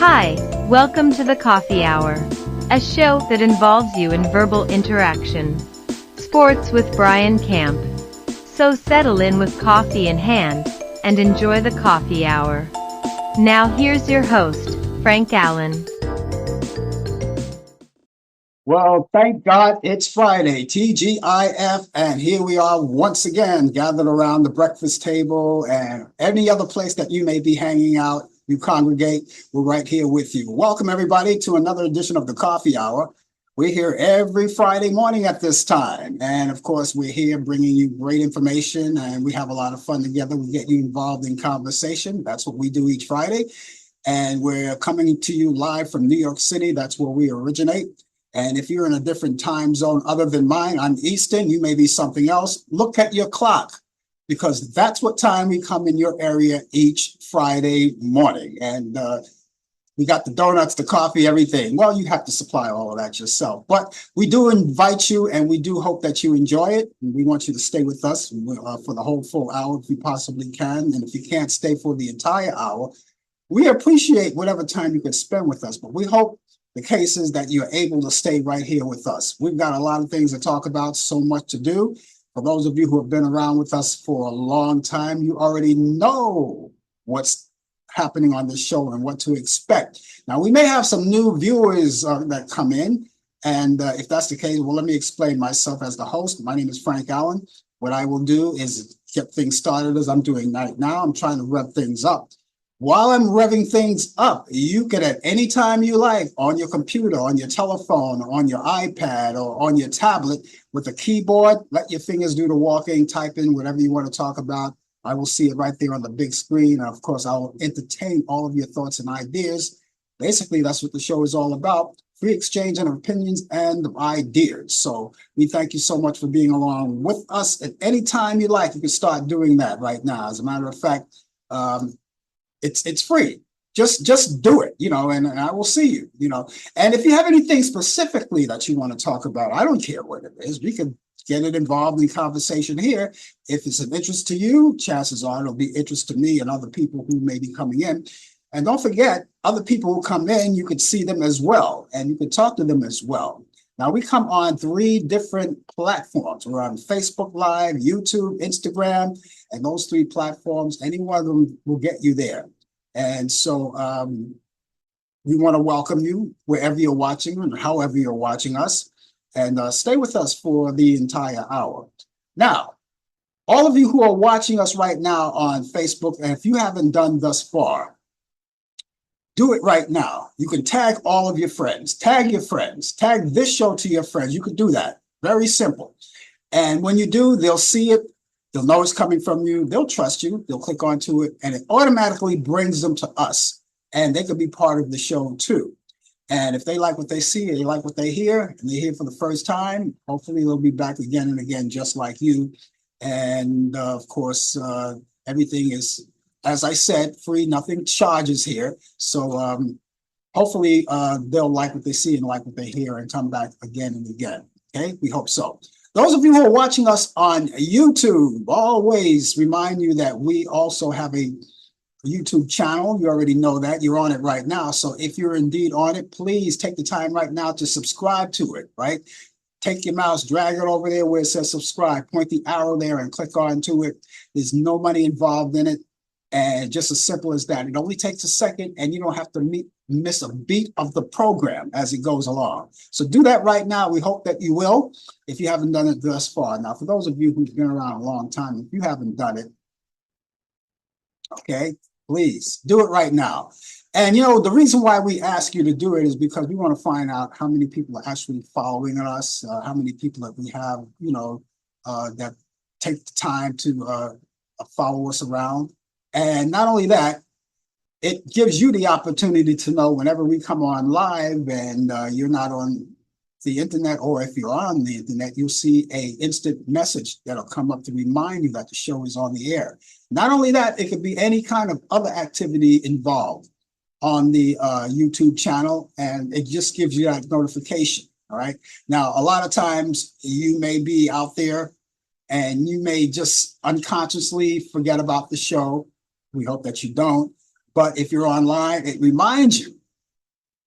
Hi, welcome to the Coffee Hour, a show that involves you in verbal interaction. Sports with Brian Camp. So settle in with coffee in hand and enjoy the Coffee Hour. Now here's your host, Frank Allan. Well, thank God it's Friday, TGIF, and here we are once again gathered around the breakfast table and any other place that you may be hanging out, you congregate, we're right here with you. Welcome everybody to another edition of the Coffee Hour. We're here every Friday morning at this time, and of course we're here bringing you great information, and we have a lot of fun together. We get you involved in conversation. That's what we do each Friday, and we're coming to you live from New York City. That's where we originate. And if you're in a different time zone other than mine, I'm Eastern, you may be something else. Look at your clock, because that's what time we come in your area each Friday morning. And we got the donuts, the coffee, everything. Well, you have to supply all of that yourself. But we do invite you, and we do hope that you enjoy it. And we want you to stay with us for the whole full hour if you possibly can. And if you can't stay for the entire hour, we appreciate whatever time you could spend with us. But we hope the case is that you're able to stay right here with us. We've got a lot of things to talk about, so much to do. For those of you who have been around with us for a long time, you already know what's happening on this show and what to expect. Now, we may have some new viewers that come in, and if that's the case, well, let me explain myself as the host. My name is Frank Allan. What I will do is get things started as I'm doing right now. I'm trying to rev things up. While I'm revving things up, you can at any time you like, on your computer, on your telephone, on your iPad, or on your tablet with a keyboard, let your fingers do the walking, type in whatever you want to talk about. I will see it right there on the big screen. And of course, I will entertain all of your thoughts and ideas. Basically, that's what the show is all about. Free exchange of opinions and ideas. So we thank you so much for being along with us. At any time you like, you can start doing that right now. As a matter of fact, it's free. Just do it, and I will see you, And if you have anything specifically that you want to talk about, I don't care what it is. We can get it involved in conversation here. If it's of interest to you, chances are it'll be interest to me and other people who may be coming in. And don't forget, other people who come in, you could see them as well, and you could talk to them as well. Now, we come on 3 different platforms. We're on Facebook Live, YouTube, Instagram, and those 3 platforms, any one of them will get you there. And so we want to welcome you wherever you're watching and however you're watching us, and stay with us for the entire hour. Now, all of you who are watching us right now on Facebook, and if you haven't done thus far, do it right now. You can tag all of your friends, tag your friends, tag this show to your friends. You could do that. Very simple. And when you do, they'll see it. They'll know it's coming from you. They'll trust you. They'll click onto it, and it automatically brings them to us. And they could be part of the show too. And if they like what they see, they like what they hear, and they hear for the first time, hopefully they'll be back again and again, just like you. And of course, everything is, as I said, free, nothing charges here. So hopefully they'll like what they see and like what they hear and come back again and again. Okay, we hope so. Those of you who are watching us on YouTube, always remind you that we also have a YouTube channel. You already know that. You're on it right now. So if you're indeed on it, please take the time right now to subscribe to it, right? Take your mouse, drag it over there where it says subscribe, point the arrow there and click onto it. There's no money involved in it. And just as simple as that. It only takes a second, and you don't have to miss a beat of the program as it goes along. So do that right now. We hope that you will, if you haven't done it thus far. Now, for those of you who've been around a long time, if you haven't done it, okay, please do it right now. And, the reason why we ask you to do it is because we want to find out how many people are actually following us, how many people that we have, that take the time to follow us around. And not only that, it gives you the opportunity to know whenever we come on live and you're not on the internet, or if you're on the internet, you'll see an instant message that'll come up to remind you that the show is on the air. Not only that, it could be any kind of other activity involved on the YouTube channel, and it just gives you that notification. All right. Now, a lot of times you may be out there and you may just unconsciously forget about the show. We hope that you don't. But if you're online, it reminds you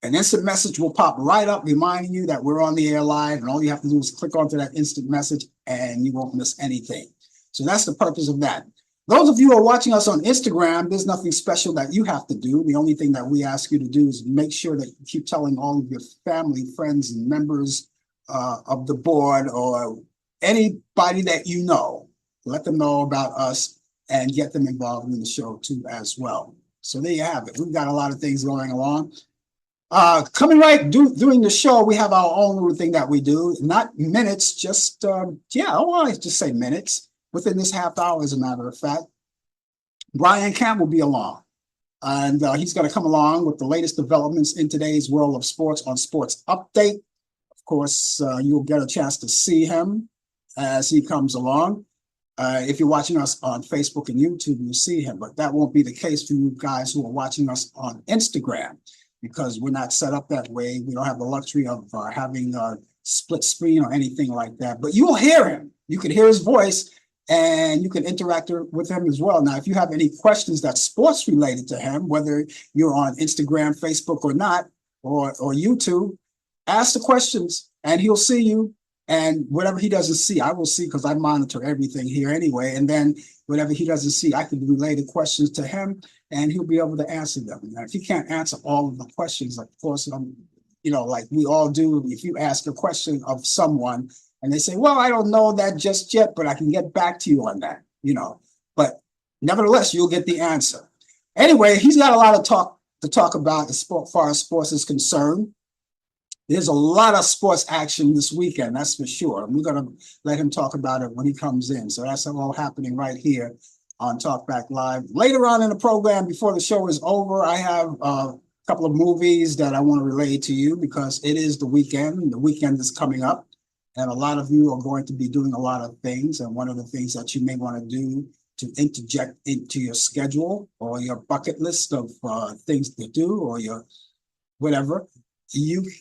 An instant message will pop right up reminding you that we're on the air live, and all you have to do is click onto that instant message and you won't miss anything. So that's the purpose of that. Those of you who are watching us on Instagram, there's nothing special that you have to do. The only thing that we ask you to do is make sure that you keep telling all of your family, friends, and members of the board or anybody that you know. Let them know about us and get them involved in the show too as well. So there you have it. We've got a lot of things going along. Coming during the show, we have our own little thing that we do. Not minutes, just I just say minutes. Within this half hour, as a matter of fact, Brian Camp will be along. And he's going to come along with the latest developments in today's world of sports on Sports Update. Of course, you'll get a chance to see him as he comes along. If you're watching us on Facebook and YouTube, you'll see him. But that won't be the case for you guys who are watching us on Instagram, because we're not set up that way. We don't have the luxury of having a split screen or anything like that. But you will hear him. You can hear his voice, and you can interact with him as well. Now, if you have any questions that's sports related to him, whether you're on Instagram, Facebook or not, or YouTube, ask the questions and he'll see you. And whatever he doesn't see, I will see, because I monitor everything here anyway. And then whatever he doesn't see, I can relay the questions to him and he'll be able to answer them. Now, if he can't answer all of the questions, of course, like we all do, if you ask a question of someone, and they say, well, I don't know that just yet, but I can get back to you on that, But nevertheless, you'll get the answer. Anyway, he's got a lot of to talk about as far as sports is concerned. There's a lot of sports action this weekend, that's for sure. And we're going to let him talk about it when he comes in. So that's all happening right here on Talkback Live. Later on in the program, before the show is over, I have a couple of movies that I want to relay to you, because it is the weekend. The weekend is coming up. And a lot of you are going to be doing a lot of things. And one of the things that you may want to do to interject into your schedule or your bucket list of things to do, or your whatever,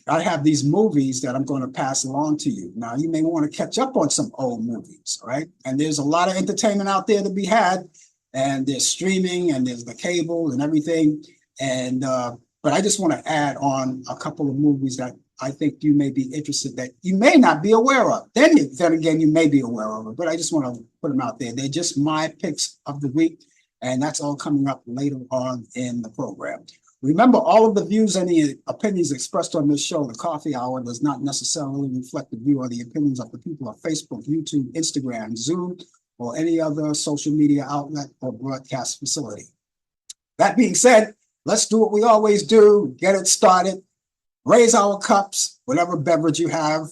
I have these movies that I'm going to pass along to you. Now, you may want to catch up on some old movies, all right? And there's a lot of entertainment out there to be had. And there's streaming and there's the cable and everything. And but I just want to add on a couple of movies that I think you may be interested, that you may not be aware of. Then again, you may be aware of it, but I just want to put them out there. They're just my picks of the week, and that's all coming up later on in the program. Remember, all of the views and the opinions expressed on this show, the Coffee Hour, does not necessarily reflect the view or the opinions of the people of Facebook, YouTube, Instagram, Zoom, or any other social media outlet or broadcast facility. That being said, let's do what we always do, get it started. Raise our cups, whatever beverage you have,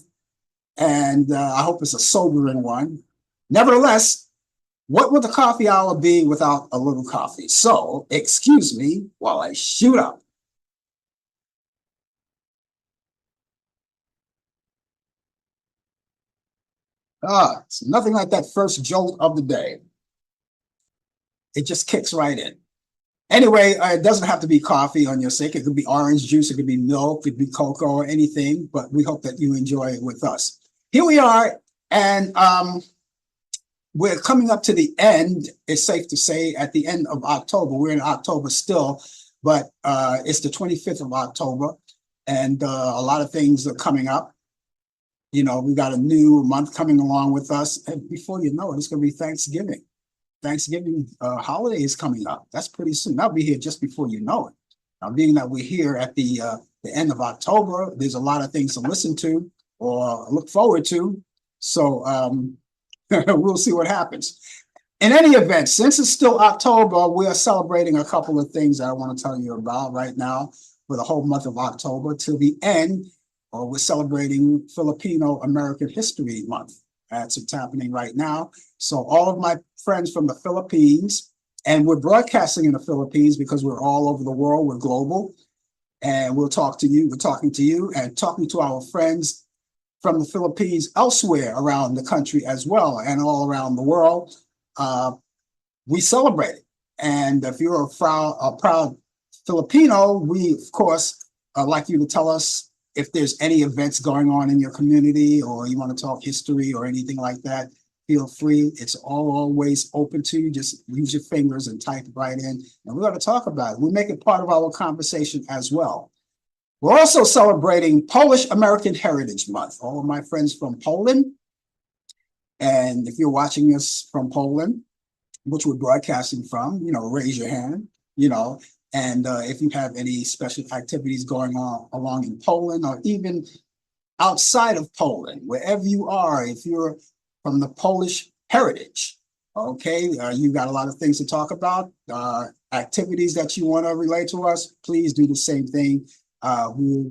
and I hope it's a sobering one. Nevertheless, what would the coffee hour be without a little coffee? So, excuse me while I shoot up. It's nothing like that first jolt of the day. It just kicks right in. Anyway, it doesn't have to be coffee on your sake. It could be orange juice, it could be milk, it could be cocoa or anything, but we hope that you enjoy it with us. Here we are, and we're coming up to the end, it's safe to say, at the end of October. We're in October still, but it's the 25th of October, and a lot of things are coming up. We got a new month coming along with us, and before you know it, it's going to be Thanksgiving. Thanksgiving holiday is coming up. That's pretty soon. That'll be here just before you know it. Now, being that we're here at the end of October, there's a lot of things to listen to or look forward to. So we'll see what happens. In any event, since it's still October, we are celebrating a couple of things that I want to tell you about right now for the whole month of October till the end. We're celebrating Filipino American History Month. That's what's happening right now. So all of my friends from the Philippines, and we're broadcasting in the Philippines because we're all over the world, we're global, and we're talking to you and talking to our friends from the Philippines elsewhere around the country as well, and all around the world. We celebrate it. And if you're a proud Filipino, we, of course, like you to tell us if there's any events going on in your community, or you want to talk history or anything like that. Feel free. It's always open to you. Just use your fingers and type it right in. And we're going to talk about it. We make it part of our conversation as well. We're also celebrating Polish American Heritage Month. All of my friends from Poland, and if you're watching us from Poland, which we're broadcasting from, raise your hand, you know, and if you have any special activities going on along in Poland or even outside of Poland, wherever you are, if you're from the Polish heritage, okay, you got a lot of things to talk about, activities that you want to relate to us, please do the same thing. We'll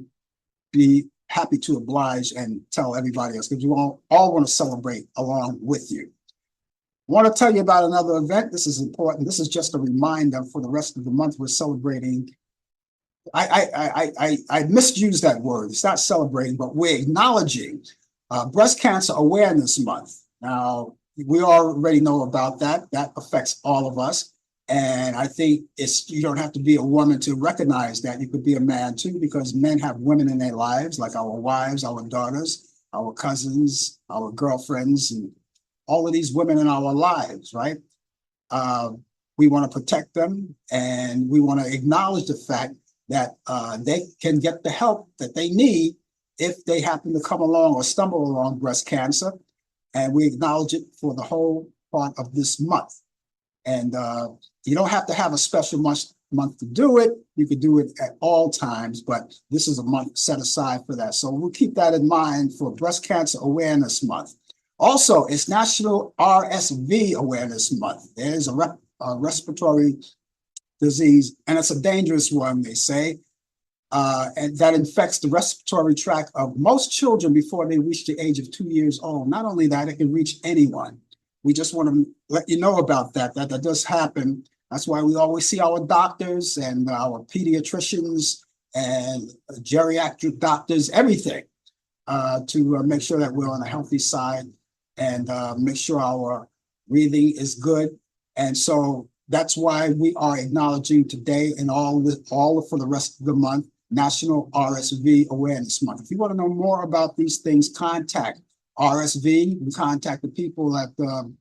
be happy to oblige and tell everybody else because we all want to celebrate along with you. I want to tell you about another event. This is important. This is just a reminder for the rest of the month. We're celebrating. I misused that word. It's not celebrating, but we're acknowledging Breast Cancer Awareness Month. Now, we already know about that. That affects all of us. And I think you don't have to be a woman to recognize that. You could be a man too, because men have women in their lives, like our wives, our daughters, our cousins, our girlfriends, and all of these women in our lives, right? We want to protect them, and we want to acknowledge the fact that they can get the help that they need if they happen to come along or stumble along breast cancer. And we acknowledge it for the whole part of this month. And you don't have to have a special month to do it. You could do it at all times, but this is a month set aside for that. So we'll keep that in mind for Breast Cancer Awareness Month. Also, it's National RSV Awareness Month. There's a respiratory disease, and it's a dangerous one, they say, and that infects the respiratory tract of most children before they reach the age of 2 years old. Not only that, it can reach anyone. We just want to let you know about that does happen. That's why we always see our doctors and our pediatricians and geriatric doctors, everything, to make sure that we're on the healthy side and make sure our breathing is good. And so that's why we are acknowledging today and all for the rest of the month, National RSV Awareness Month. If you want to know more about these things, contact RSV. You contact the people at the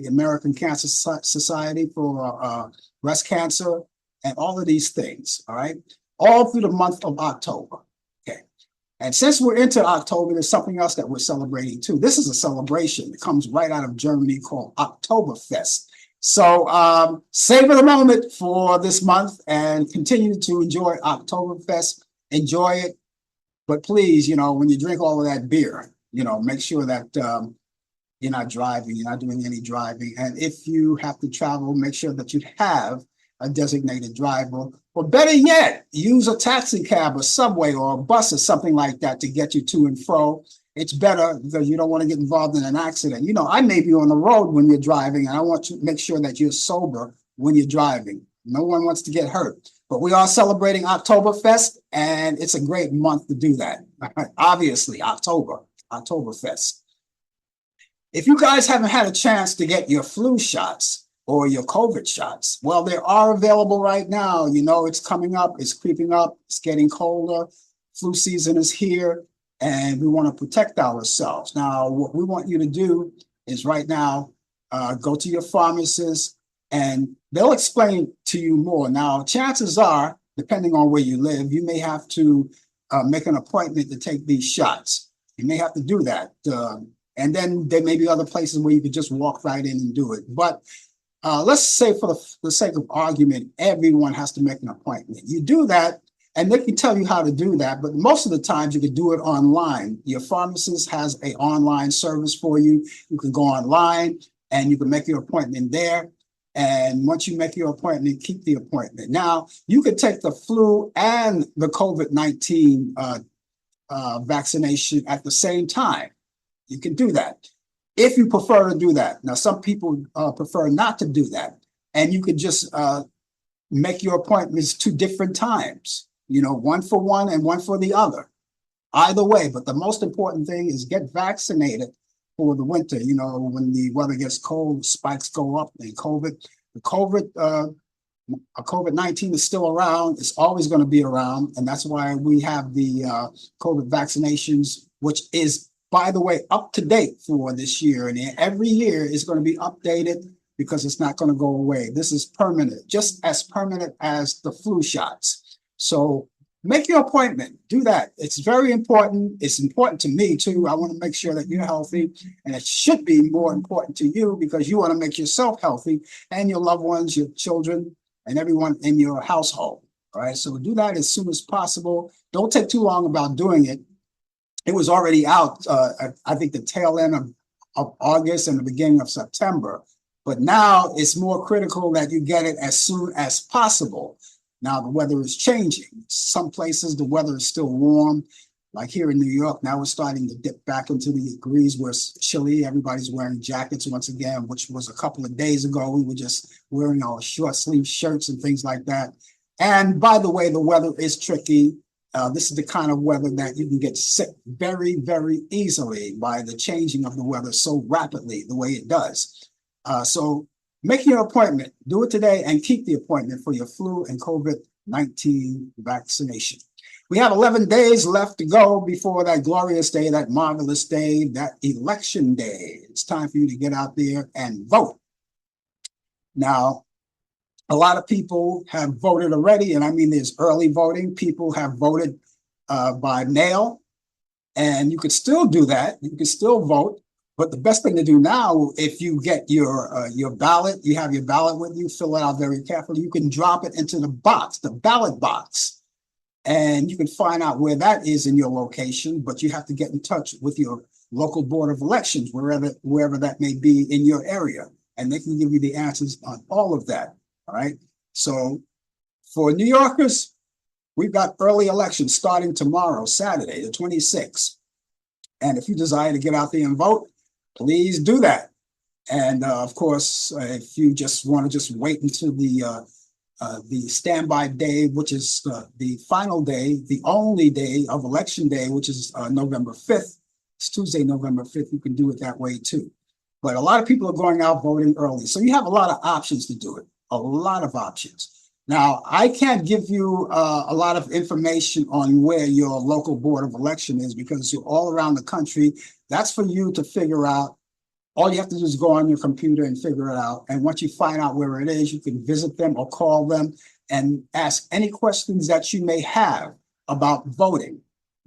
American Cancer Society for breast cancer and all of these things, all right? All through the month of October, okay? And since we're into October, there's something else that we're celebrating too. This is a celebration that comes right out of Germany called Oktoberfest. So savor the moment for this month and continue to enjoy Oktoberfest. Enjoy it. But please, when you drink all of that beer, make sure that you're not driving, you're not doing any driving. And if you have to travel, make sure that you have a designated driver. Or better yet, use a taxi cab or subway or a bus or something like that to get you to and fro. It's better because you don't want to get involved in an accident. I may be on the road when you're driving, and I want to make sure that you're sober when you're driving. No one wants to get hurt. But we are celebrating Oktoberfest, and it's a great month to do that. Obviously, Oktoberfest. If you guys haven't had a chance to get your flu shots or your COVID shots, well, they are available right now. It's coming up, it's creeping up, it's getting colder. Flu season is here, and we want to protect ourselves. Now, what we want you to do is right now, go to your pharmacist, and they'll explain to you more. Now, chances are, depending on where you live, you may have to make an appointment to take these shots. You may have to do that. And then there may be other places where you could just walk right in and do it. But let's say for the sake of argument, everyone has to make an appointment. You do that, and they can tell you how to do that. But most of the times you can do it online. Your pharmacist has an online service for you. You can go online and you can make your appointment there. And once you make your appointment, keep the appointment. Now, you could take the flu and the COVID-19 vaccination at the same time. You can do that if you prefer to do that. Now, some people prefer not to do that. And you could just make your appointments 2 different times, one for one and one for the other. Either way, but the most important thing is get vaccinated for the winter. When the weather gets cold, spikes go up, and COVID-19 is still around. It's always going to be around. And that's why we have the COVID vaccinations, which is, by the way, up to date for this year. And every year is going to be updated because it's not going to go away. This is permanent, just as permanent as the flu shots. So Make your appointment. Do that. It's very important. It's important to me too. I want to make sure that you're healthy, and it should be more important to you because you want to make yourself healthy and your loved ones, your children, and everyone in your household. All right. So do that as soon as possible. Don't take too long about doing it. It was already out. I think the tail end of August and the beginning of September. But now it's more critical that you get it as soon as possible. Now the weather is changing. Some places the weather is still warm, like here in New York. Now we're starting to dip back into the degrees where it's chilly. Everybody's wearing jackets once again, which was a couple of days ago. We were just wearing our short sleeve shirts and things like that. And by the way, the weather is tricky. This is the kind of weather that you can get sick very, very easily by the changing of the weather so rapidly the way it does. So make your appointment, do it today, and keep the appointment for your flu and COVID-19 vaccination. We have 11 days left to go before that glorious day, that marvelous day, that election day. It's time for you to get out there and vote. Now, a lot of people have voted already, and I mean there's early voting. People have voted by mail, and you could still do that. You can still vote. But the best thing to do now, if you get your ballot, you have your ballot with you, fill it out very carefully. You can drop it into the box, the ballot box, and you can find out where that is in your location. But you have to get in touch with your local board of elections, wherever that may be in your area, and they can give you the answers on all of that. All right. So for New Yorkers, we've got early elections starting tomorrow, Saturday, the 26th. And if you desire to get out there and vote, please do that. And of course, if you just want to just wait until the standby day, which is the final day, the only day of election day, which is November 5th. It's Tuesday, November 5th. You can do it that way too. But a lot of people are going out voting early. So you have a lot of options to do it, a lot of options. Now, I can't give you a lot of information on where your local board of election is because you're all around the country. That's for you to figure out. All you have to do is go on your computer and figure it out. And once you find out where it is, you can visit them or call them and ask any questions that you may have about voting.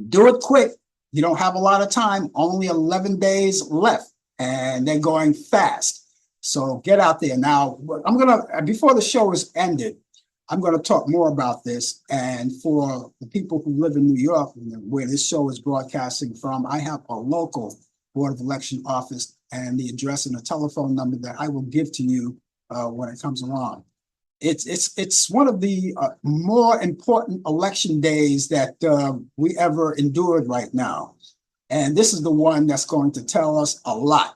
Do it quick. You don't have a lot of time, only 11 days left, and they're going fast. So get out there. Now, before the show is ended, I'm going to talk more about this. And for the people who live in New York, where this show is broadcasting from, I have a local Board of Election office and the address and the telephone number that I will give to you when it comes along. It's one of the more important election days that we ever endured right now. And this is the one that's going to tell us a lot,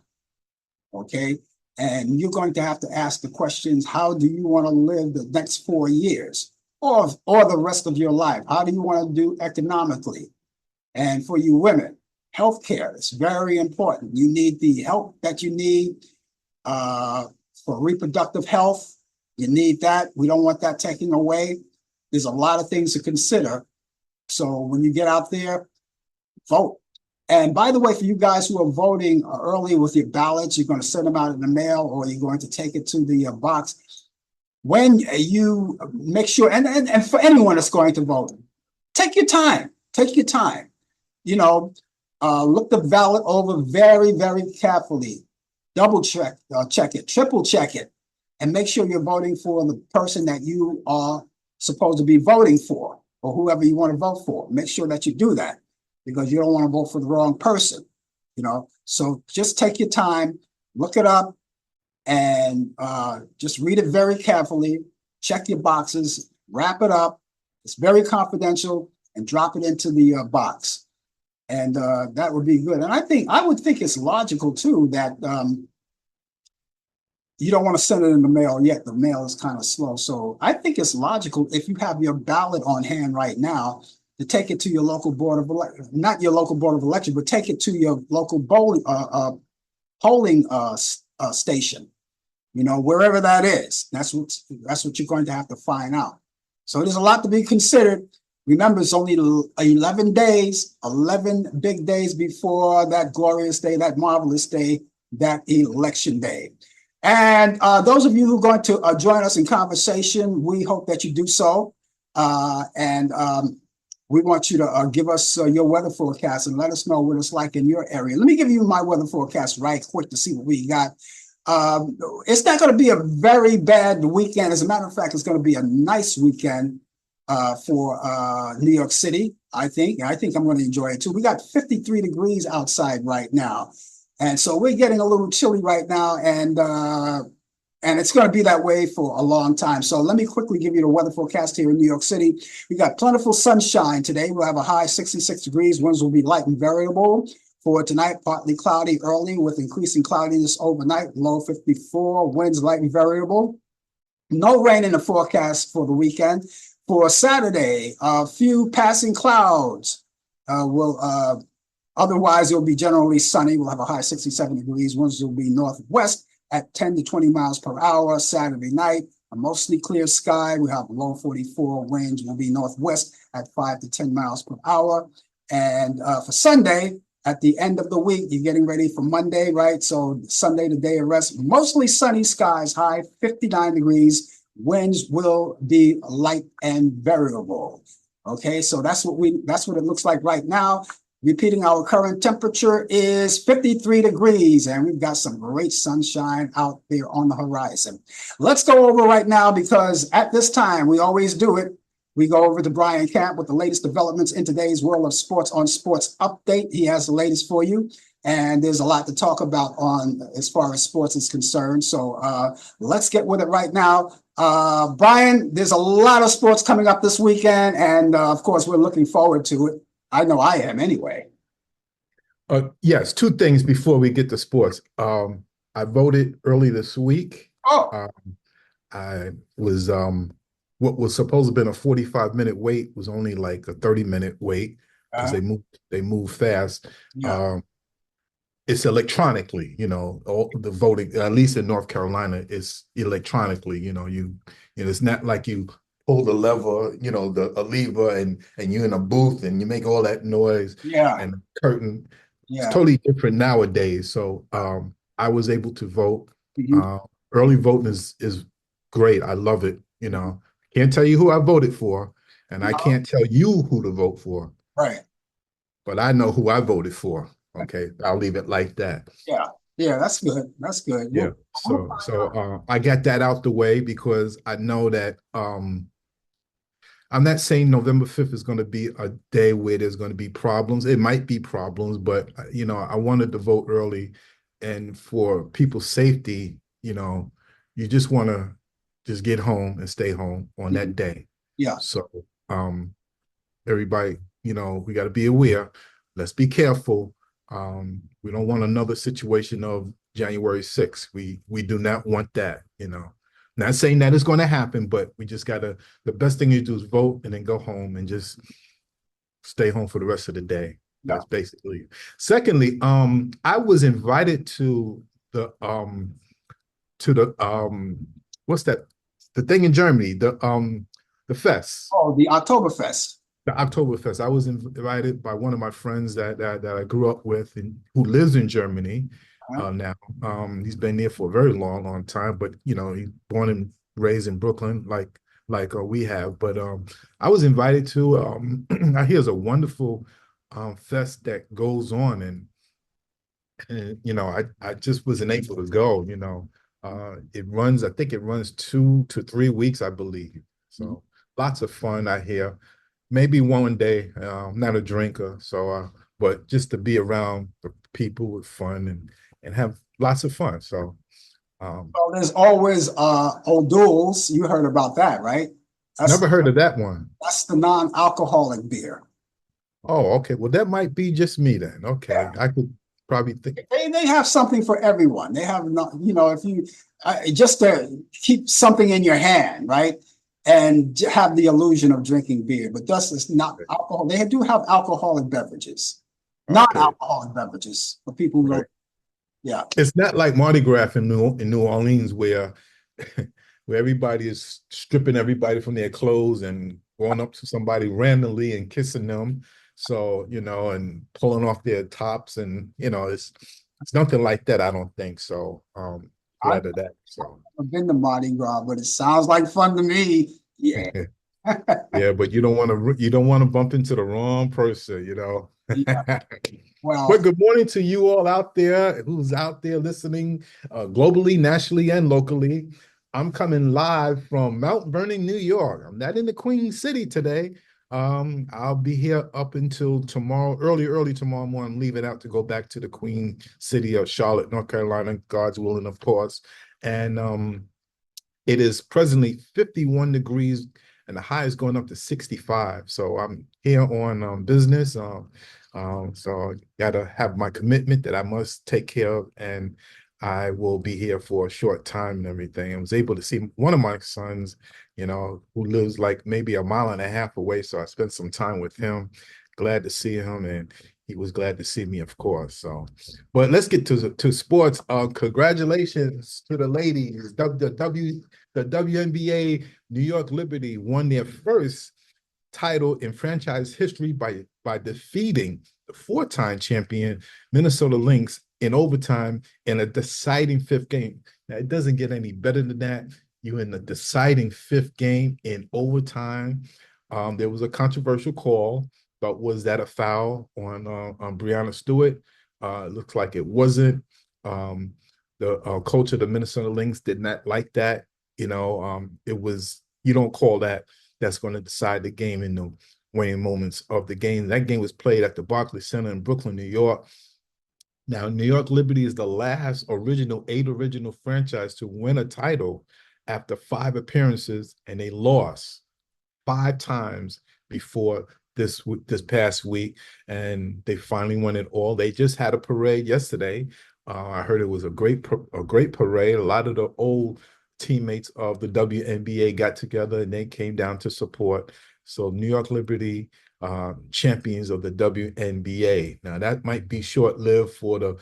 okay? And you're going to have to ask the questions, how do you want to live the next 4 years or the rest of your life? How do you want to do economically? And for you women, healthcare is very important. You need the help that you need for reproductive health. You need that. We don't want that taken away. There's a lot of things to consider. So when you get out there, vote. And by the way, for you guys who are voting early with your ballots, you're going to send them out in the mail or you're going to take it to the box. When you make sure, and for anyone that's going to vote, take your time. Take your time. You know, look the ballot over very, very carefully. Double check it, triple check it, and make sure you're voting for the person that you are supposed to be voting for or whoever you want to vote for. Make sure that you do that, because you don't want to vote for the wrong person, you know. So just take your time, look it up, and just read it very carefully. Check your boxes, wrap it up. It's very confidential, and drop it into the box. And that would be good. And I would think it's logical too that you don't want to send it in the mail yet. The mail is kind of slow. So I think it's logical, if you have your ballot on hand right now, to take it to your local board of election, not your local board of election, but take it to your local polling station, you know, wherever that is. That's what you're going to have to find out. So there's a lot to be considered. Remember, it's only 11 days, 11 big days before that glorious day, that marvelous day, that election day. And those of you who are going to join us in conversation, we hope that you do so. we want you to give us your weather forecast and let us know what it's like in your area. Let me give you my weather forecast right quick to see what we got. It's not going to be a very bad weekend. As a matter of fact, it's going to be a nice weekend for New York City. I think I'm going to enjoy it too. We got 53 degrees outside right now, and so we're getting a little chilly right now, and it's going to be that way for a long time. So let me quickly give you the weather forecast here in New York City. We got plentiful sunshine today. We'll have a high 66 degrees. Winds will be light and variable. For tonight, partly cloudy early with increasing cloudiness overnight, low 54, winds light and variable. No rain in the forecast for the weekend. For Saturday, a few passing clouds will otherwise it'll be generally sunny. We'll have a high 67 degrees. Winds will be northwest at 10 to 20 miles per hour. Saturday night, a mostly clear sky. We have low 44, winds will be northwest at 5 to 10 miles per hour. And for Sunday, at the end of the week, you're getting ready for Monday, right? So Sunday, the day of rest, mostly sunny skies, high 59 degrees. Winds will be light and variable. Okay, so that's what it looks like right now. Repeating, our current temperature is 53 degrees, and we've got some great sunshine out there on the horizon. Let's go over right now, because at this time, we always do it. We go over to Brian Camp with the latest developments in today's world of sports on Sports Update. He has the latest for you, and there's a lot to talk about on as far as sports is concerned. So let's get with it right now. Brian, there's a lot of sports coming up this weekend, and of course, we're looking forward to it. I know I am anyway. Yes, two things before we get to sports. I voted early this week. Oh, I was what was supposed to have been a 45-minute wait was only like a 30-minute wait because they move fast. yeah, It's electronically, all the voting, at least in North Carolina, is electronically. It's not like you pull the lever, a lever, and you're in a booth and you make all that noise. yeah, And the curtain. It's yeah. totally different nowadays. So I was able to vote. Mhm. Early voting is great. I love it. Can't tell you who I voted for, and I No, can't tell you who to vote for, right. but I know who I voted for. Okay, I'll leave it like that. Yeah, yeah, that's good. That's good. Yeah. So I got that out the way because I know that I'm not saying November 5th is going to be a day where there's going to be problems. It might be problems, but I wanted to vote early, and for people's safety, you just want to just get home and stay home on that day. Yeah, So everybody, we got to be aware. Let's be careful. We don't want another situation of January 6th. We do not want that. Not saying that it's going to happen, but we just gotta. The best thing you do is vote and then go home and just stay home for the rest of the day. yeah. That's basically it. Secondly, I was invited to the what's that? The thing in Germany, the fest. Oh, the Oktoberfest. The Oktoberfest. I was invited by one of my friends that I grew up with and who lives in Germany now. He's been there for a very long time, but he's born and raised in Brooklyn, like we have. But I was invited to. I hear it's a wonderful fest that goes on, and I just wasn't able to go. It runs. I think it runs 2 to 3 weeks, I believe. So lots of fun. I hear. Maybe one day. I'm not a drinker, so but just to be around the people with fun and have lots of fun. So Well, there's always O'Doul's. You heard about that, right? never heard of that one. That's the non-alcoholic beer. Oh, okay. Well, that might be just me then. Okay, Yeah. I could probably think. They have something for everyone. They have not, if you just to keep something in your hand, right? And have the illusion of drinking beer, but thus it's not alcohol. They do have alcoholic beverages, Okay, non-alcoholic beverages for people who right. don't. Yeah, It's not like Mardi Gras in New Orleans where where everybody is stripping everybody from their clothes and going up to somebody randomly and kissing them. So, and pulling off their tops, and it's nothing like that, I don't think. So I've glad of that. So never been to Mardi Gras, but it sounds like fun to me. Yeah. Yeah, but you don't want to bump into the wrong person, you know. Yeah. But Well, good morning to you all out there who's out there listening globally, nationally, and locally. I'm coming live from Mount Vernon, New York. I'm not in the Queen City today. I'll be here up until tomorrow, early tomorrow morning. I'm leaving out to go back to the Queen City of Charlotte, North Carolina, God's willing, of course. And it is presently 51 degrees and the high is going up to 65. So I'm here on business. So I got to have my commitment that I must take care of, and I will be here for a short time and everything. I was able to see one of my sons, who lives like maybe a mile and a half away. So I spent some time with him. Glad to see him, and he was glad to see me, of course. So, but let's get to sports. Congratulations to the ladies. The WNBA New York Liberty won their first title in franchise history by defeating the four-time champion Minnesota Lynx in overtime in a deciding fifth game. Now, it doesn't get any better than that. You're in the deciding fifth game in overtime. There was a controversial call, but was that a foul on Breanna Stewart? It looks like it wasn't. The coach of the Minnesota Lynx did not like that. It was, you don't call that. That's going to decide the game in the waning moments of the game. That game was played at the Barclays Center in Brooklyn, New York. Now, New York Liberty is the last original franchise to win a title after 5 appearances, and they lost 5 times before this past week, and they finally won it all. They just had a parade yesterday. I heard it was a great parade. A lot of the old teammates of the WNBA got together and they came down to support. So New York Liberty, champions of the WNBA. Now that might be short-lived for the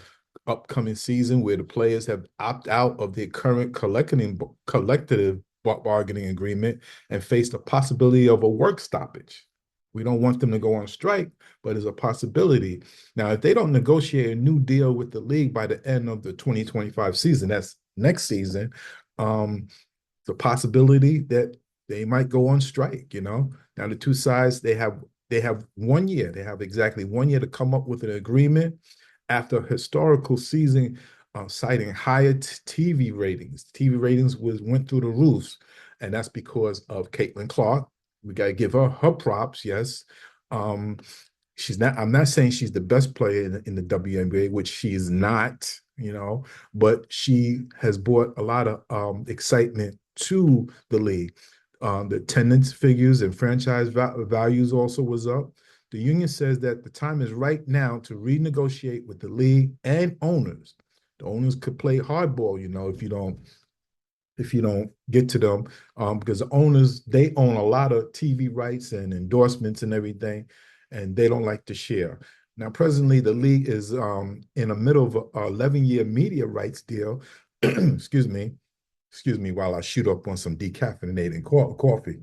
upcoming season, where the players have opted out of their current collective bargaining agreement and face the possibility of a work stoppage. We don't want them to go on strike, but it's a possibility. Now, if they don't negotiate a new deal with the league by the end of the 2025 season, that's next season, the possibility that they might go on strike. Now the two sides, they have 1 year. They have exactly 1 year to come up with an agreement after a historical season, citing higher TV ratings. TV ratings went through the roofs, and that's because of Caitlin Clark. We got to give her props. Yes, she's not. I'm not saying she's the best player in the WNBA, which she is not. But she has brought a lot of excitement to the league. The attendance figures and franchise values also was up. The union says that the time is right now to renegotiate with the league and owners. The owners could play hardball, if you don't get to them, because the owners, they own a lot of TV rights and endorsements and everything, and they don't like to share. Now, presently, the league is in the middle of an 11-year media rights deal. excuse me, while I shoot up on some decaffeinated coffee.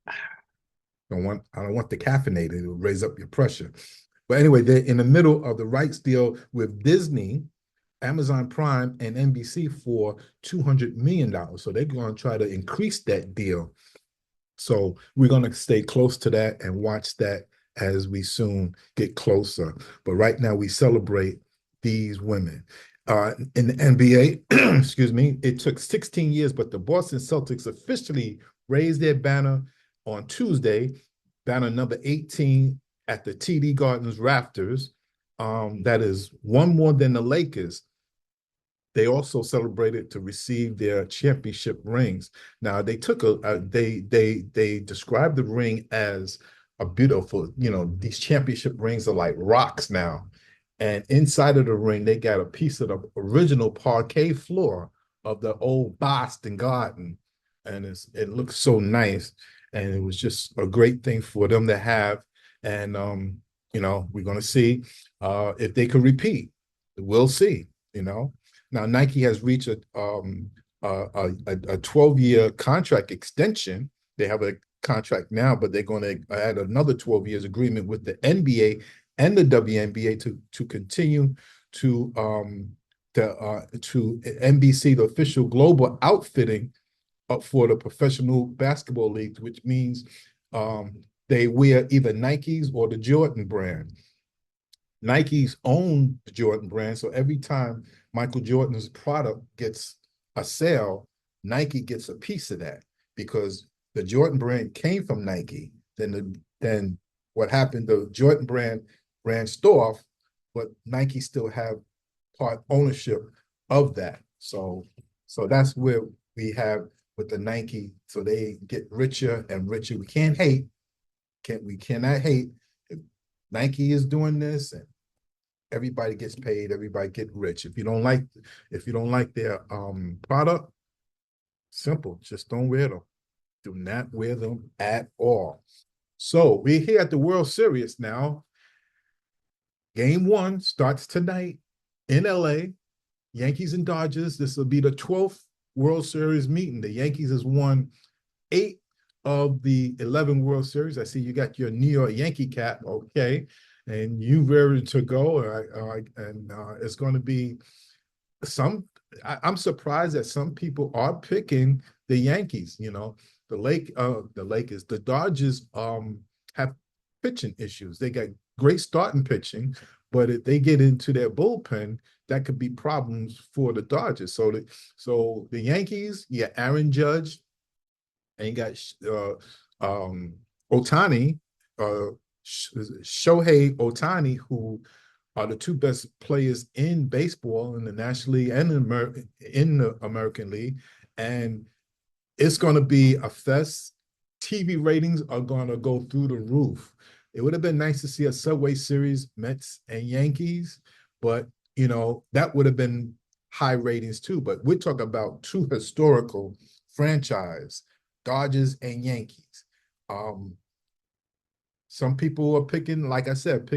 I don't want the caffeinated. It'll raise up your pressure. But anyway, they're in the middle of the rights deal with Disney, Amazon Prime, and NBC for $200 million. So they're going to try to increase that deal. So we're going to stay close to that and watch that as we soon get closer. But right now we celebrate these women. In the NBA, excuse me, it took 16 years, but the Boston Celtics officially raised their banner on Tuesday, banner number 18 at the TD Gardens rafters. That is one more than the Lakers. They also celebrated to receive their championship rings. Now they took they described the ring as a beautiful, these championship rings are like rocks now. And inside of the ring, they got a piece of the original parquet floor of the old Boston Garden. And it looks so nice. And it was just a great thing for them to have. And we're gonna see if they can repeat. We'll see, Now Nike has reached a 12-year contract extension. They have a contract now, but they're going to add another 12 years agreement with the NBA and the WNBA to continue to NBC, the official global outfitting up for the professional basketball leagues, which means they wear either Nikes or the Jordan brand. Nike's own the Jordan brand, so every time Michael Jordan's product gets a sale, Nike gets a piece of that because the Jordan brand came from Nike. Then what happened? The Jordan brand branched off, but Nike still have part ownership of that. So that's where we have with the Nike. So they get richer and richer. We can't hate. We cannot hate. If Nike is doing this and everybody gets paid, everybody get rich. If you don't like their product, simple, just don't wear them. Do not wear them at all. So we're here at the World Series now. Game 1 starts tonight in LA. Yankees and Dodgers. This will be the 12th World Series meeting. The Yankees has won 8 of the 11 World Series. I see you got your New York Yankee cap. Okay. And you ready to go. And it's going to be I'm surprised that some people are picking the Yankees. The Dodgers have pitching issues. They got great starting pitching, but if they get into their bullpen, that could be problems for the Dodgers. So the Yankees, yeah, Aaron Judge, and you got Ohtani, Shohei Ohtani, who are the 2 best players in baseball in the National League and in the American League. And it's going to be a fest. TV ratings are going to go through the roof. It would have been nice to see a Subway Series, Mets and Yankees, but, that would have been high ratings too. But we're talking about 2 historical franchise, Dodgers and Yankees. Some people are picking, like I said,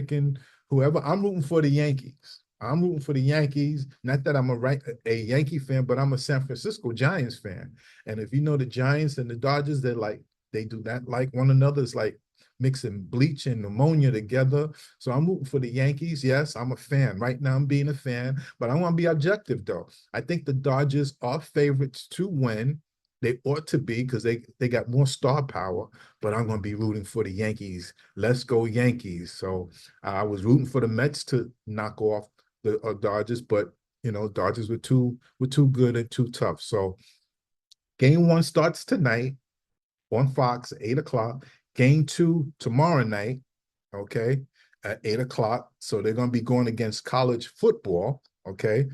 whoever. I'm rooting for the Yankees. I'm rooting for the Yankees. Not that I'm a Yankee fan, but I'm a San Francisco Giants fan. And if you know the Giants and the Dodgers, they do not like one another. It's like mixing bleach and ammonia together. So I'm rooting for the Yankees. Yes, I'm a fan. Right now I'm being a fan, but I want to be objective though. I think the Dodgers are favorites to win. They ought to be because they got more star power, but I'm going to be rooting for the Yankees. Let's go Yankees. So I was rooting for the Mets to knock off the Dodgers, but Dodgers were too good and too tough. So game 1 starts tonight on Fox at 8 o'clock. Game 2 tomorrow night, okay, at 8 o'clock. So they're going to be going against college football, okay.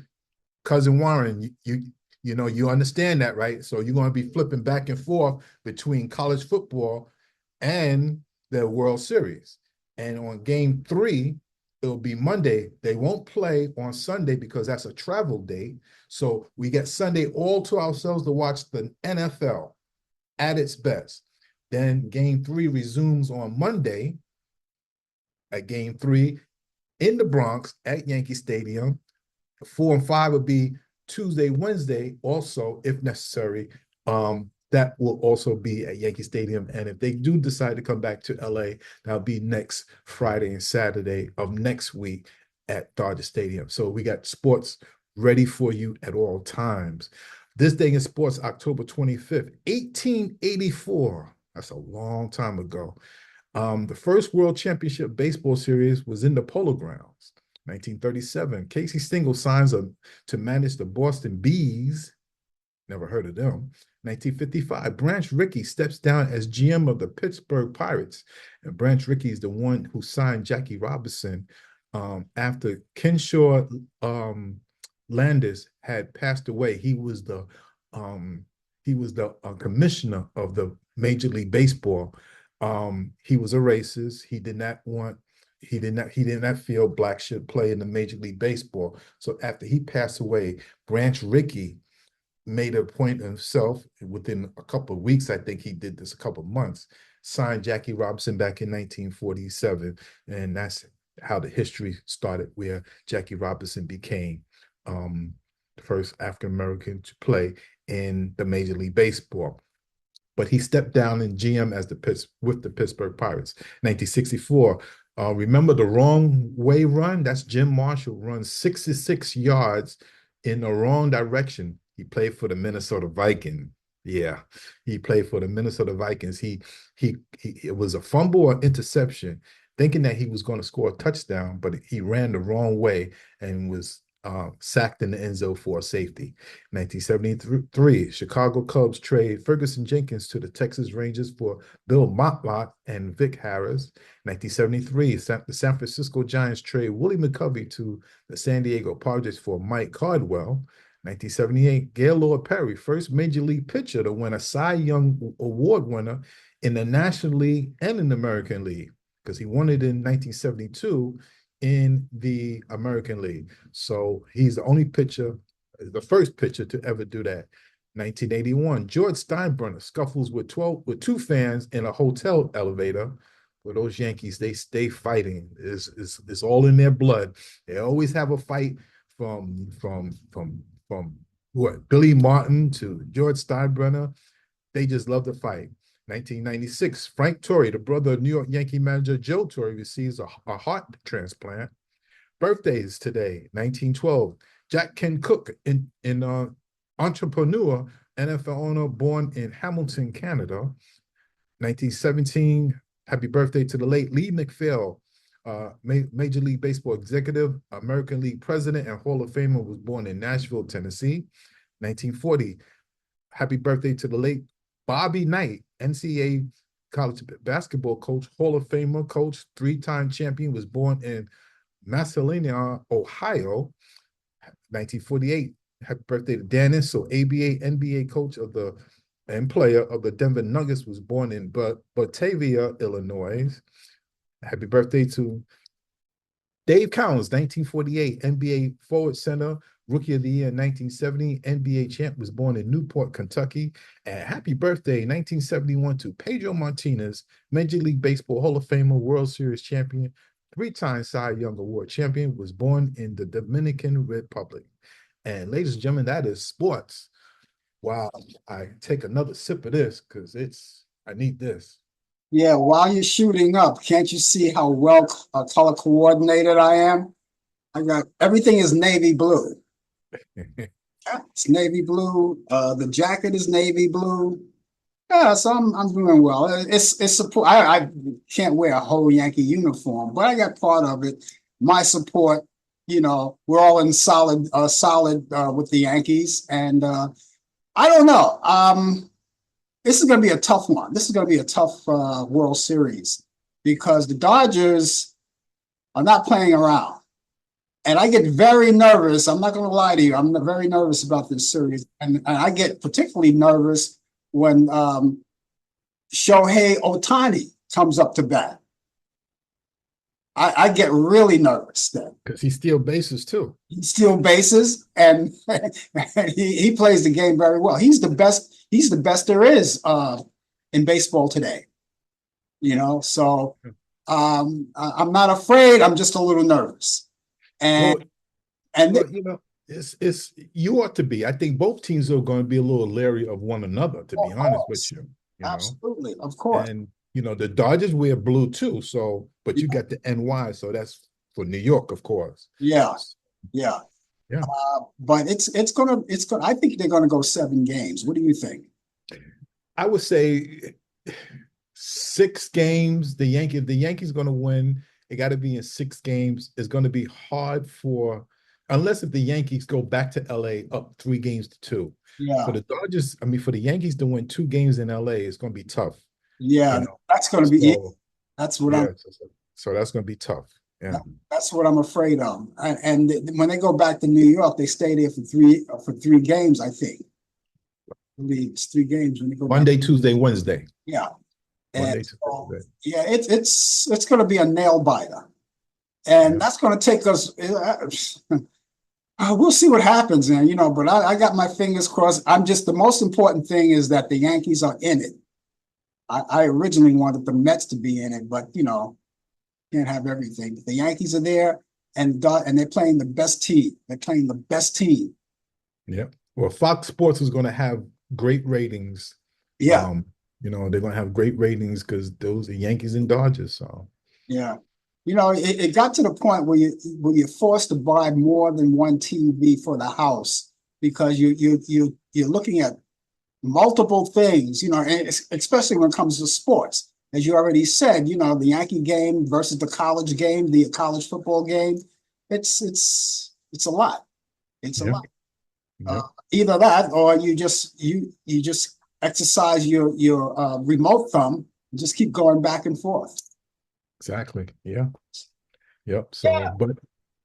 Cousin Warren, you understand that, right? So you're going to be flipping back and forth between college football and the World Series. And on game 3, it'll be Monday. They won't play on Sunday because that's a travel day. So we get Sunday all to ourselves to watch the NFL at its best. Then game 3 resumes on Monday at game 3 in the Bronx at Yankee Stadium. 4 and 5 would be Tuesday, Wednesday, also, if necessary. That will also be at Yankee Stadium. And if they do decide to come back to LA, that'll be next Friday and Saturday of next week at Dodger Stadium. So we got sports ready for you at all times. This Day in Sports, October 25th, 1884. That's a long time ago. The first World Championship Baseball Series was in the Polo Grounds. 1937, Casey Stengel signs to manage the Boston Bees. Never heard of them. 1955, Branch Rickey steps down as GM of the Pittsburgh Pirates. And Branch Rickey is the one who signed Jackie Robinson after Kenshaw Landis had passed away. He was the commissioner of the Major League Baseball. He was a racist. He did not feel blacks should play in the Major League Baseball. So after he passed away, Branch Rickey made a point of himself within a couple of weeks. I think he did this a couple of months, signed Jackie Robinson back in 1947. And that's how the history started, where Jackie Robinson became the first African-American to play in the Major League Baseball. But he stepped down in GM with the Pittsburgh Pirates. 1964, remember the wrong way run? That's Jim Marshall runs 66 yards in the wrong direction. He played for the Minnesota Vikings. Yeah, he played for the Minnesota Vikings. He it was a fumble or interception, thinking that he was going to score a touchdown, but he ran the wrong way and was sacked in the end zone for a safety. 1973, Chicago Cubs trade Ferguson Jenkins to the Texas Rangers for Bill Motlop and Vic Harris. 1973, the San Francisco Giants trade Willie McCovey to the San Diego Padres for Mike Cardwell. 1978, Gaylord Perry, first major league pitcher to win a Cy Young Award winner in the National League and in the American League, because he won it in 1972 in the American League. So he's the only pitcher, the first pitcher to ever do that. 1981, George Steinbrenner scuffles with two fans in a hotel elevator. For those Yankees, they stay fighting. It's all in their blood. They always have a fight from what, Billy Martin to George Steinbrenner. They just love to fight. 1996, Frank Torrey, the brother of New York Yankee manager Joe Torre, receives a heart transplant. Birthdays today: 1912, Jack Ken Cook, in entrepreneur, NFL owner, born in Hamilton, Canada. 1917, happy birthday to the late Lee McPhail, Major League Baseball executive, American League president, and Hall of Famer, was born in Nashville, Tennessee. 1940, happy birthday to the late Bobby Knight, NCAA college basketball coach, Hall of Famer coach, three-time champion, was born in Massillon, Ohio. 1948, happy birthday to Dan Issel, ABA, NBA coach and player of the Denver Nuggets, was born in Batavia, Illinois. Happy birthday to Dave Cowens, 1948, NBA forward center, rookie of the year in 1970, NBA champ, was born in Newport, Kentucky. And happy birthday, 1971, to Pedro Martinez, Major League Baseball Hall of Famer, World Series champion, three-time Cy Young Award champion, was born in the Dominican Republic. And ladies and gentlemen, that is sports. Wow, I take another sip of this because I need this. Yeah, while you're shooting up, can't you see how well color coordinated I am? I got everything is navy blue. It's navy blue. The jacket is navy blue. Yeah, so I'm doing well. It's support. I can't wear a whole Yankee uniform, but I got part of it. My support. We're all in solid with the Yankees, and I don't know. This is going to be a tough one. This is going to be a tough World Series because the Dodgers are not playing around. And I get very nervous. I'm not going to lie to you. I'm very nervous about this series. And I get particularly nervous when Shohei Ohtani comes up to bat. I get really nervous then. Because he steals bases too. He steals bases, and he plays the game very well. He's the best. He's the best there is in baseball today. So I'm not afraid. I'm just a little nervous. And it's you ought to be. I think both teams are going to be a little leery of one another, to be honest with you. Absolutely, of course. And the Dodgers wear blue too. So, but you got the NY, so that's for New York, of course. Yeah. But it's gonna. I think they're gonna go 7 games. What do you think? I would say 6 games. The Yankees going to win. It got to be in 6 games. It's going to be hard unless if the Yankees go back to LA up 3-2. Yeah. For the Dodgers, for the Yankees to win 2 games in LA, it's going to be tough. Yeah, that's going to be it. That's what So that's going to be tough. Yeah. That's what I'm afraid of. And when they go back to New York, they stay there for 3 games, I think. I believe it's 3 games when they go Monday, Tuesday, Wednesday. Yeah. Monday, Tuesday. Yeah, it's going to be a nail biter. And that's going to take us we'll see what happens, but I got my fingers crossed. The most important thing is that the Yankees are in it. I originally wanted the Mets to be in it, but can't have everything. The Yankees are there, and they're playing the best team. They're playing the best team. Yeah. Well, Fox Sports is going to have great ratings. Yeah. They're going to have great ratings because those are Yankees and Dodgers. So. Yeah. It got to the point where you're forced to buy more than one TV for the house because you're looking at multiple things, and especially when it comes to sports. As you already said, the Yankee game versus the college game, the college football game, it's a lot. It's a Yeah. lot. Yeah. Either that, or you just exercise your remote thumb and just keep going back and forth. Exactly. Yeah. Yep. So,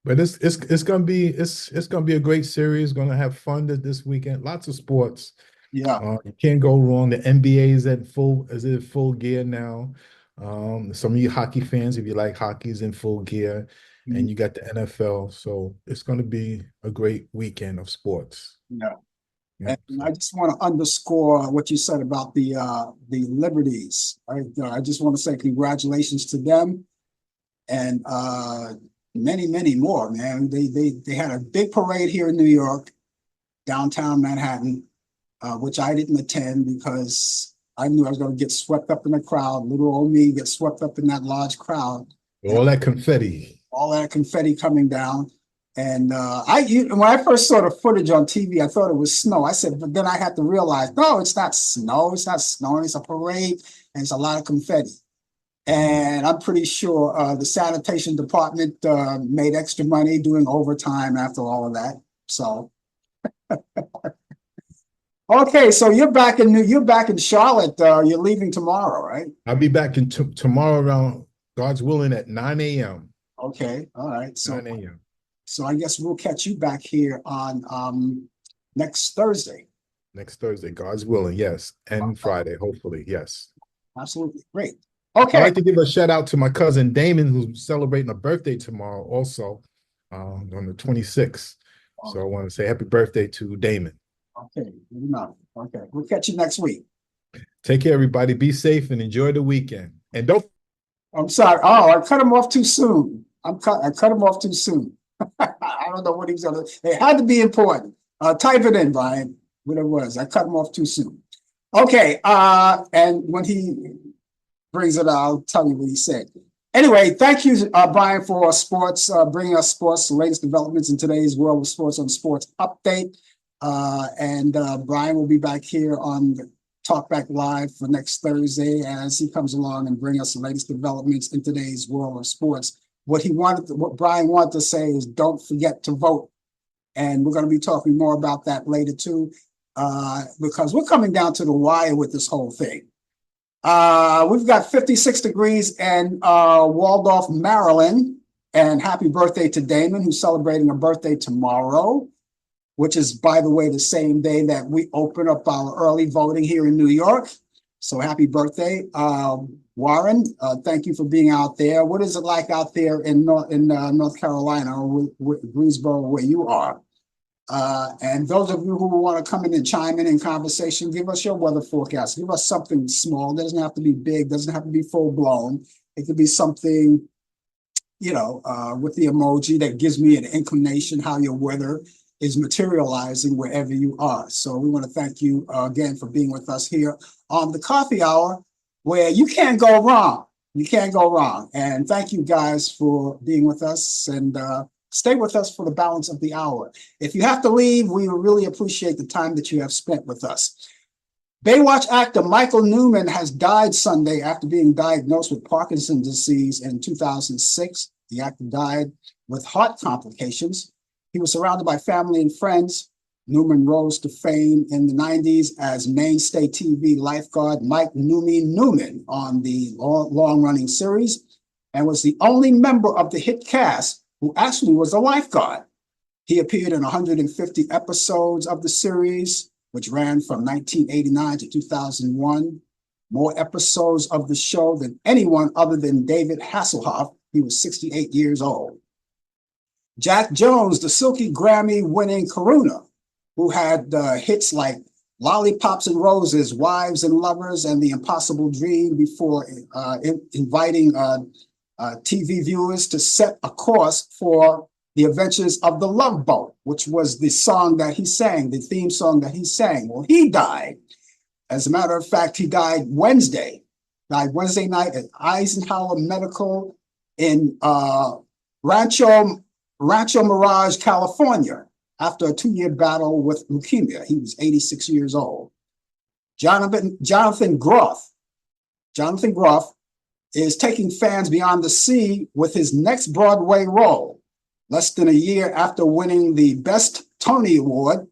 but it's gonna be it's gonna be a great series. Gonna have fun this weekend. Lots of sports. Yeah. You can't go wrong. The NBA is in full gear now. Some of you hockey fans, if you like hockey, is in full gear, and you got the NFL. So it's going to be a great weekend of sports. Yeah. Yeah. And I just want to underscore what you said about the Liberties. I just want to say congratulations to them and many, many more, man. They had a big parade here in New York, downtown Manhattan, which I didn't attend because I knew I was going to get swept up in the crowd. Little old me get swept up in that large crowd. All that confetti. All that confetti coming down. And when I first saw the footage on TV, I thought it was snow. I said, but then I had to realize, no, it's not snow. It's not snowing. It's a parade, and it's a lot of confetti. And I'm pretty sure the sanitation department made extra money doing overtime after all of that. So, okay, so you're back in Charlotte. You're leaving tomorrow, right? I'll be back in tomorrow around God's willing at 9 a.m. Okay, all right. So 9 a.m. So I guess we'll catch you back here on next Thursday. Next Thursday, God's willing, yes. And Friday, hopefully, yes. Absolutely. Great. Okay. I'd like to give a shout out to my cousin Damon, who's celebrating a birthday tomorrow also on the 26th. So I want to say happy birthday to Damon. Okay, good enough. Okay, we'll catch you next week. Take care, everybody. Be safe and enjoy the weekend. And don't. I'm sorry. Oh, I cut him off too soon. I cut him off too soon. I don't know what he was going to. It had to be important. Type it in, Brian. What it was. I cut him off too soon. Okay. And when he brings it, I'll tell you what he said. Anyway, thank you, Brian, for sports, bringing us sports, the latest developments in today's world of sports on Sports Update. And Brian will be back here on the Talkback Live for next Thursday as he comes along and bring us the latest developments in today's world of sports. What Brian wanted to say is don't forget to vote. And we're going to be talking more about that later too, because we're coming down to the wire with this whole thing. We've got 56 degrees in Waldorf, Maryland. And happy birthday to Damon, who's celebrating a birthday tomorrow, which is, by the way, the same day that we open up our early voting here in New York. So happy birthday. Warren, thank you for being out there. What is it like out there in North Carolina or Greensboro, where you are? And those of you who want to come in and chime in conversation, give us your weather forecast. Give us something small. It doesn't have to be big. Doesn't have to be full blown. It could be something, with the emoji that gives me an inclination how your weather is materializing wherever you are. So we want to thank you again for being with us here on the Coffee Hour, where you can't go wrong. You can't go wrong. And thank you guys for being with us, and stay with us for the balance of the hour. If you have to leave, we really appreciate the time that you have spent with us. Baywatch actor Michael Newman has died Sunday after being diagnosed with Parkinson's disease in 2006. The actor died with heart complications. He was surrounded by family and friends. Newman rose to fame in the 90s as mainstay TV lifeguard Mike Newman on the long-running series, and was the only member of the hit cast who actually was a lifeguard. He appeared in 150 episodes of the series, which ran from 1989 to 2001. More episodes of the show than anyone other than David Hasselhoff. He was 68 years old. Jack Jones, the Silky Grammy-winning crooner, who had hits like Lollipops and Roses, Wives and Lovers, and The Impossible Dream before inviting TV viewers to set a course for The Adventures of the Love Boat, which was the song that he sang, the theme song that he sang. Well, he died. As a matter of fact, he died Wednesday night at Eisenhower Medical in Rancho Mirage, California, after a 2-year battle with leukemia. He was 86 years old. Jonathan Groff. Jonathan Groff is taking fans beyond the sea with his next Broadway role. Less than a year after winning the Best Tony Award,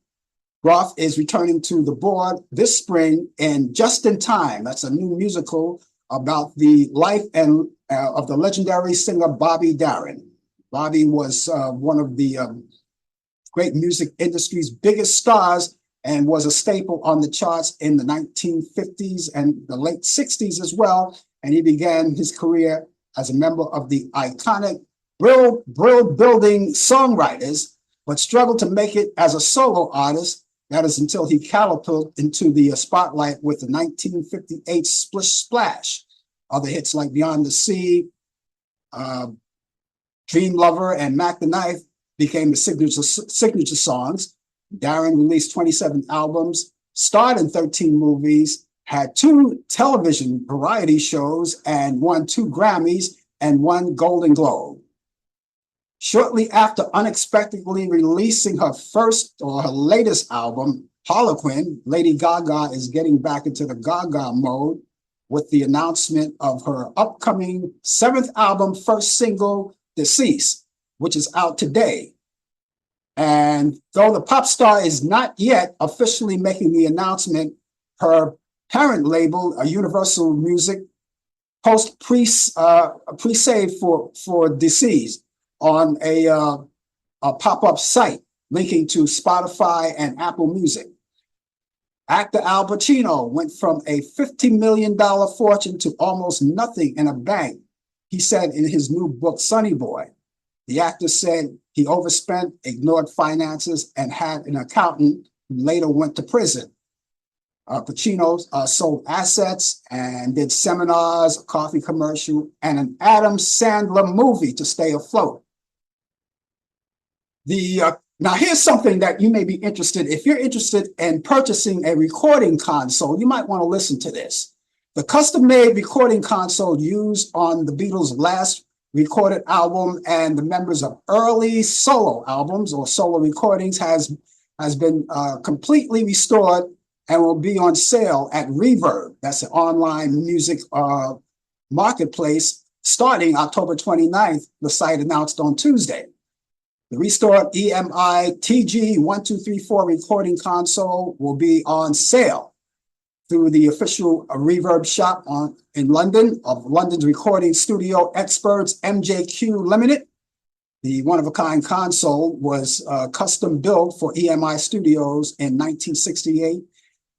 Groff is returning to the board this spring in Just in Time. That's a new musical about the life and of the legendary singer Bobby Darin. Bobby was one of the great music industry's biggest stars and was a staple on the charts in the 1950s and the late 60s as well. And he began his career as a member of the iconic Brill Building Songwriters, but struggled to make it as a solo artist. That is until he catapulted into the spotlight with the 1958 Splish Splash. Other hits like Beyond the Sea, Dream Lover, and Mac the Knife became the signature songs. Darin released 27 albums, starred in 13 movies, had 2 television variety shows, and won 2 Grammys and 1 Golden Globe. Shortly after unexpectedly releasing her latest album, Harlequin, Lady Gaga is getting back into the Gaga mode with the announcement of her upcoming 7th album, first single, Deceased, which is out today. And though the pop star is not yet officially making the announcement, her parent label, Universal Music, post pre-save for Deceased on a pop-up site linking to Spotify and Apple Music. Actor Al Pacino went from a $50 million fortune to almost nothing in a bank, he said in his new book, Sonny Boy. The actor said he overspent, ignored finances, and had an accountant who later went to prison. Pacino sold assets and did seminars, a coffee commercial, and an Adam Sandler movie to stay afloat. Now, here's something that you may be interested. If you're interested in purchasing a recording console, you might want to listen to this. The custom-made recording console used on the Beatles' last recorded album and the members of early solo albums or solo recordings has been completely restored and will be on sale at Reverb. That's an online music marketplace starting October 29th, the site announced on Tuesday. The restored EMI TG1234 recording console will be on sale through the official Reverb shop in London of London's recording studio experts, MJQ Limited. The one-of-a-kind console was custom built for EMI Studios in 1968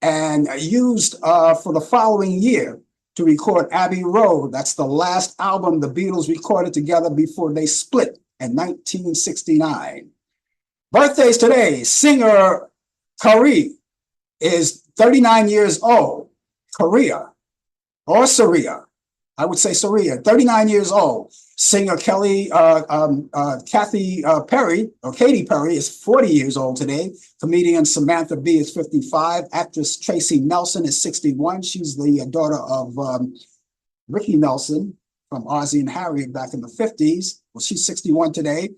and used for the following year to record Abbey Road. That's the last album the Beatles recorded together before they split in 1969. Birthdays today, singer Kari is 39 years old. Korea, or Saria, I would say Saria, 39 years old. Singer Katy Perry is 40 years old today. Comedian Samantha Bee is 55. Actress Tracy Nelson is 61. She's the daughter of Ricky Nelson from Ozzie and Harriet back in the 50s. Well, she's 61 today.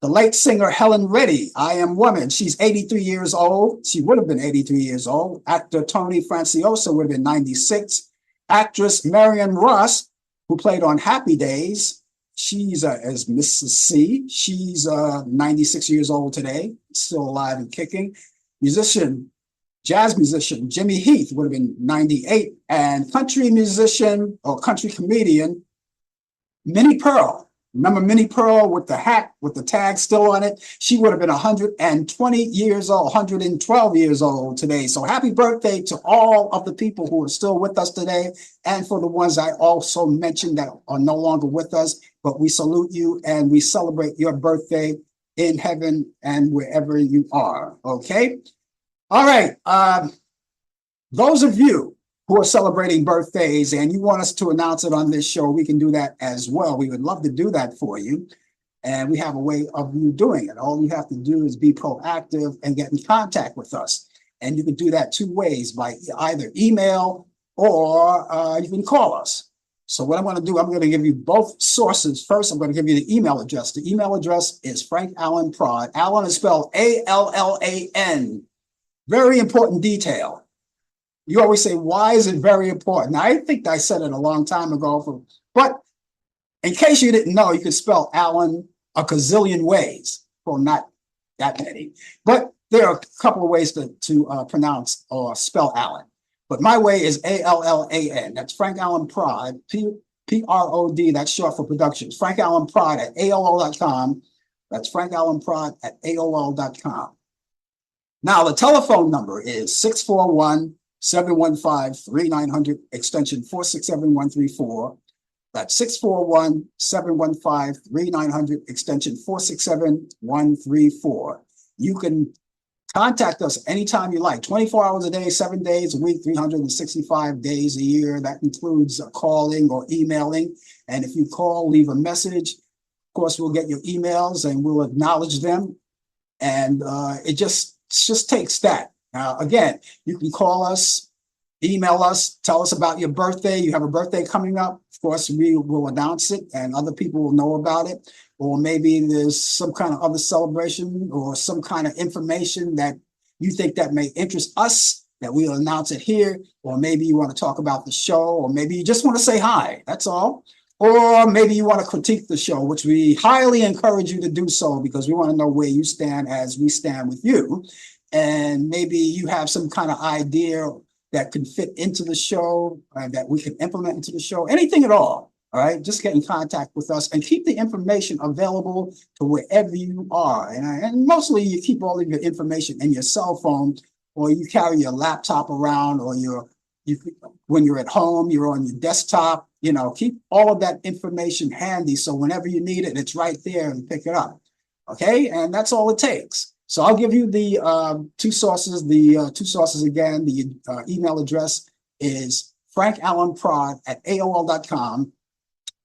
The late singer Helen Reddy, I Am Woman, she's 83 years old. She would have been 83 years old. Actor Tony Franciosa would have been 96. Actress Marion Ross, who played on Happy Days, she's as Mrs. C. She's 96 years old today, still alive and kicking. Jazz musician Jimmy Heath would have been 98. And country musician or country comedian Minnie Pearl. Remember Minnie Pearl with the hat, with the tag still on it? She would have been 120 years old, 112 years old today. So happy birthday to all of the people who are still with us today. And for the ones I also mentioned that are no longer with us, but we salute you and we celebrate your birthday in heaven and wherever you are, okay? All right, those of you who are celebrating birthdays and you want us to announce it on this show, we can do that as well. We would love to do that for you. And we have a way of you doing it. All you have to do is be proactive and get in contact with us. And you can do that 2 ways, by either email or you can call us. So what I'm going to do, I'm going to give you both sources. First, I'm going to give you the email address. The email address is Frank Allan Prod. Allan is spelled A-L-L-A-N. Very important detail. You always say, why is it very important? I think I said it a long time ago, but in case you didn't know, you could spell Allan a gazillion ways. Well, not that many, but there are a couple of ways to pronounce or spell Allan. But my way is Allan. That's Frank Allen Prod, Prod. That's short for Productions. Frank Allen Prod at AOL.com. That's Frank Allen Prod at AOL.com. Now, the telephone number is 641-715-3900, extension 467134. That's 641-715-3900, extension 467134. You can contact us anytime you like, 24 hours a day, 7 days a week, 365 days a year. That includes calling or emailing. And if you call, leave a message. Of course, we'll get your emails and we'll acknowledge them. And it just takes that. Again, you can call us, email us, tell us about your birthday. You have a birthday coming up. Of course, we will announce it and other people will know about it. Or maybe there's some kind of other celebration or some kind of information that you think that may interest us, that we'll announce it here. Or maybe you want to talk about the show, or maybe you just want to say hi. That's all. Or maybe you want to critique the show, which we highly encourage you to do so, because we want to know where you stand as we stand with you. And maybe you have some kind of idea that can fit into the show, that we can implement into the show, anything at all. All right, just get in contact with us and keep the information available to wherever you are. And mostly you keep all of your information in your cell phone, or you carry your laptop around, or when you're at home, you're on your desktop. Keep all of that information handy, so whenever you need it, it's right there and pick it up. Okay, and that's all it takes. So I'll give you the two sources. The two sources again. The email address is frankallenprod at AOL.com.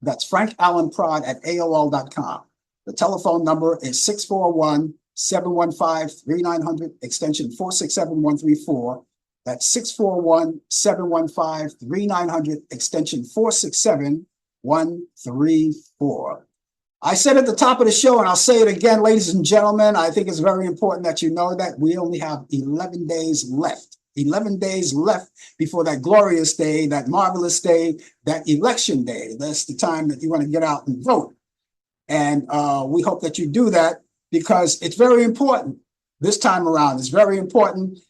That's frankallenprod at AOL.com. The telephone number is 641-715-3900, extension 467134. That's 641-715-3900, extension 467134. I said at the top of the show, and I'll say it again, ladies and gentlemen, I think it's very important that you know that we only have 11 days left. 11 days left before that glorious day, that marvelous day, that election day. That's the time that you want to get out and vote. And we hope that you do that, because it's very important this time around. It's very important.